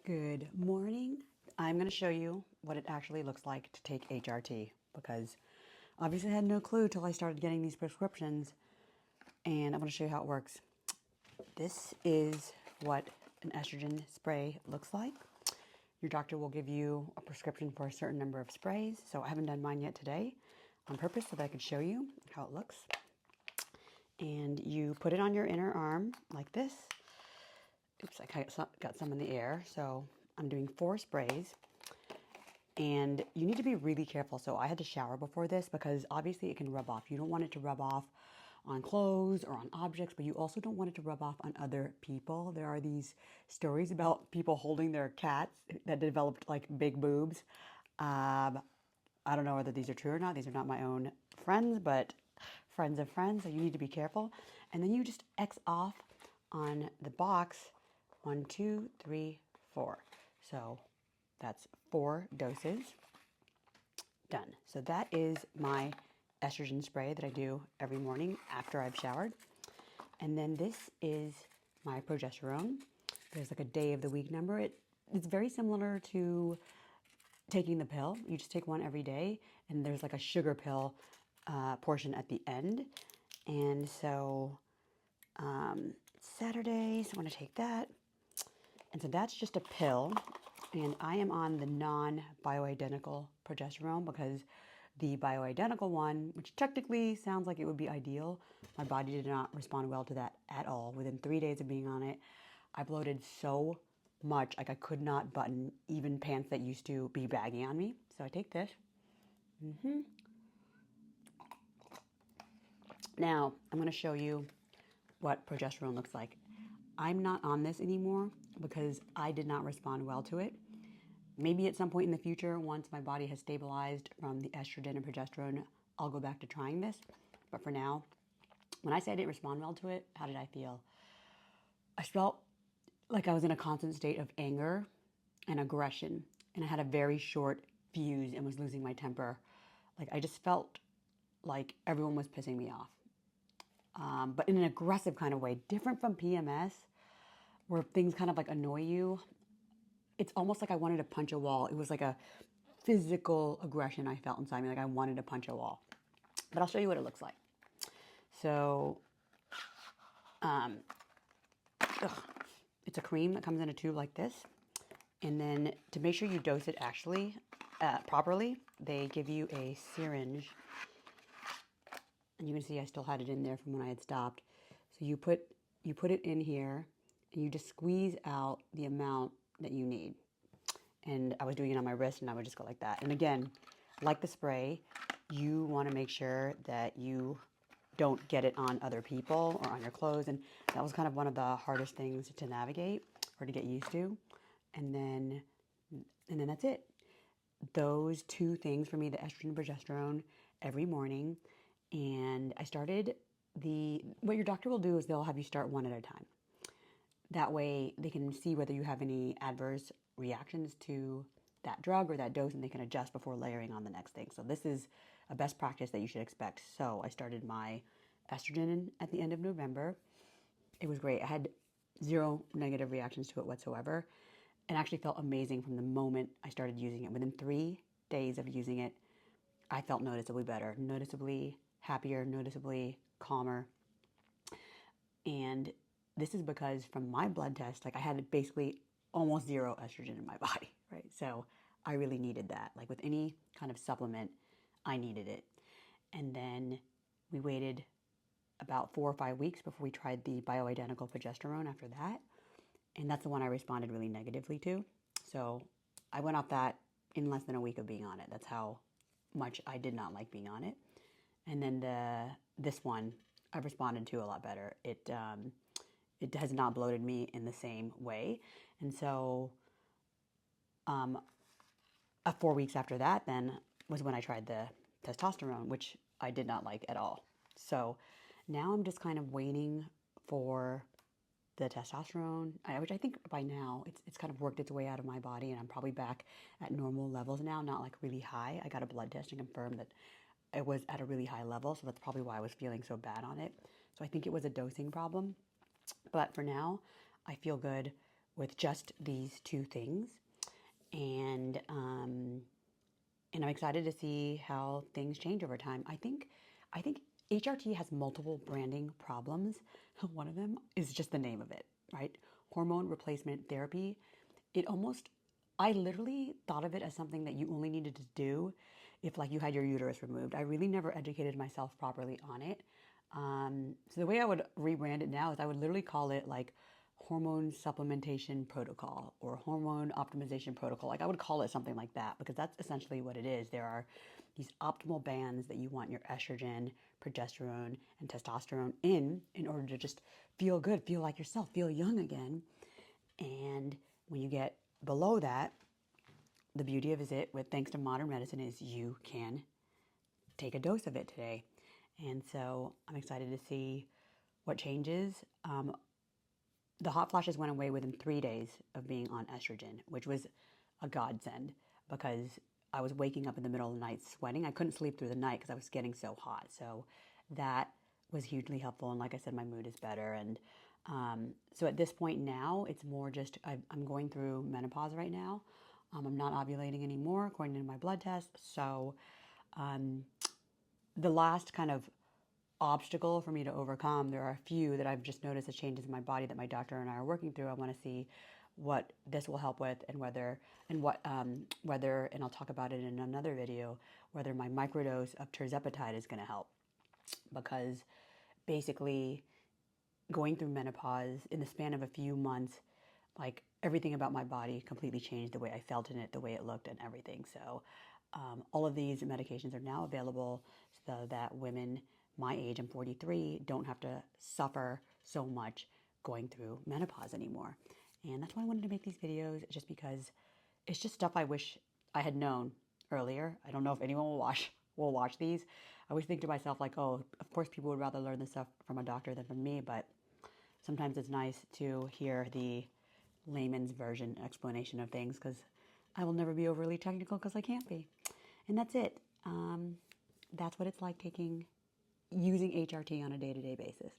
Good morning. I'm going to show you what it actually looks like to take HRT because obviously I had no clue till I started getting these prescriptions, and I'm going to show you how it works. This is what an estrogen spray looks like. Your doctor will give you a prescription for a certain number of sprays, so I haven't done mine yet today on purpose so that I could show you how it looks. And you put it on your inner arm like this. Oops, I got some in the air. So I'm doing 4 sprays, and you need to be really careful. So I had to shower before this because obviously it can rub off. You don't want it to rub off on clothes or on objects, but you also don't want it to rub off on other people. There are these stories about people holding their cats that developed like big boobs. I don't know whether these are true or not. These are not my own friends, but friends of friends. So you need to be careful. And then you just X off on the box 1, 2, 3, 4. So that's 4 doses. Done. So that is my estrogen spray that I do every morning after I've showered. And then this is my progesterone. There's like a day of the week number. It's very similar to taking the pill. You just take one every day, and there's like a sugar pill portion at the end. And so Saturday, so I'm going to take that. And so that's just a pill, and I am on the non-bioidentical progesterone because the bioidentical one, which technically sounds like it would be ideal, my body did not respond well to that at all. Within 3 days of being on it, I bloated so much, like I could not button even pants that used to be baggy on me. So I take this. Now, I'm going to show you what progesterone looks like. I'm not on this anymore because I did not respond well to it. Maybe at some point in the future, once my body has stabilized from the estrogen and progesterone, I'll go back to trying this. But for now, when I say I didn't respond well to it, how did I feel? I felt like I was in a constant state of anger and aggression, and I had a very short fuse and was losing my temper. Like I just felt like everyone was pissing me off. But in an aggressive kind of way, different from PMS, where things kind of like annoy you. It's almost like I wanted to punch a wall. It was like a physical aggression I felt inside me, like I wanted to punch a wall. But I'll show you what it looks like. So, it's a cream that comes in a tube like this. And then to make sure you dose it actually properly, they give you a syringe. And you can see I still had it in there from when I had stopped. So you put it in here, and you just squeeze out the amount that you need. And I was doing it on my wrist, and I would just go like that. And again, like the spray, you want to make sure that you don't get it on other people or on your clothes. And that was kind of one of the hardest things to navigate or to get used to. And then that's it. Those 2 things for me, the estrogen and progesterone, every morning. And I started what your doctor will do is they'll have you start one at a time. That way they can see whether you have any adverse reactions to that drug or that dose, and they can adjust before layering on the next thing. So this is a best practice that you should expect. So I started my estrogen at the end of November. It was great. I had 0 negative reactions to it whatsoever, and actually felt amazing from the moment I started using it. Within 3 days of using it, I felt noticeably better, noticeably happier, noticeably calmer. And this is because from my blood test, like I had basically almost 0 estrogen in my body, right? So I really needed that. Like with any kind of supplement, I needed it. And then we waited about 4 or 5 weeks before we tried the bioidentical progesterone after that. And that's the one I responded really negatively to. So I went off that in less than a week of being on it. That's how much I did not like being on it. And then this one I've responded to a lot better. It has not bloated me in the same way. And so 4 weeks after that then was when I tried the testosterone, which I did not like at all. So now I'm just kind of waiting for the testosterone, which I think by now it's kind of worked its way out of my body, and I'm probably back at normal levels now, not like really high. I got a blood test and confirmed that it was at a really high level, so that's probably why I was feeling so bad on it. So I think it was a dosing problem. But for now, I feel good with just these two things. And I'm excited to see how things change over time. I think HRT has multiple branding problems. One of them is just the name of it, right? Hormone replacement therapy. I literally thought of it as something that you only needed to do if like you had your uterus removed. I really never educated myself properly on it. So the way I would rebrand it now is I would literally call it like hormone supplementation protocol or hormone optimization protocol. Like I would call it something like that because that's essentially what it is. There are these optimal bands that you want your estrogen, progesterone, and testosterone in order to just feel good, feel like yourself, feel young again. And when you get below that, the beauty of it with thanks to modern medicine is you can take a dose of it today. And so I'm excited to see what changes. The hot flashes went away within 3 days of being on estrogen, which was a godsend because I was waking up in the middle of the night sweating. I couldn't sleep through the night because I was getting so hot. So that was hugely helpful. And like I said, my mood is better. And so at this point now, it's more just I'm going through menopause right now. I'm not ovulating anymore according to my blood test. So the last kind of obstacle for me to overcome, there are a few that I've just noticed as changes in my body that my doctor and I are working through. I want to see what this will help with and whether, and I'll talk about it in another video, whether my microdose of tirzepatide is going to help. Because basically going through menopause in the span of a few months, like everything about my body completely changed, the way I felt in it, the way it looked and everything. So all of these medications are now available so that women my age, I'm 43, don't have to suffer so much going through menopause anymore. And that's why I wanted to make these videos, just because it's just stuff I wish I had known earlier. I don't know if anyone will watch these. I always think to myself like, oh, of course people would rather learn this stuff from a doctor than from me, but sometimes it's nice to hear the layman's version explanation of things because I will never be overly technical because I can't be. And that's it. That's what it's like using HRT on a day-to-day basis.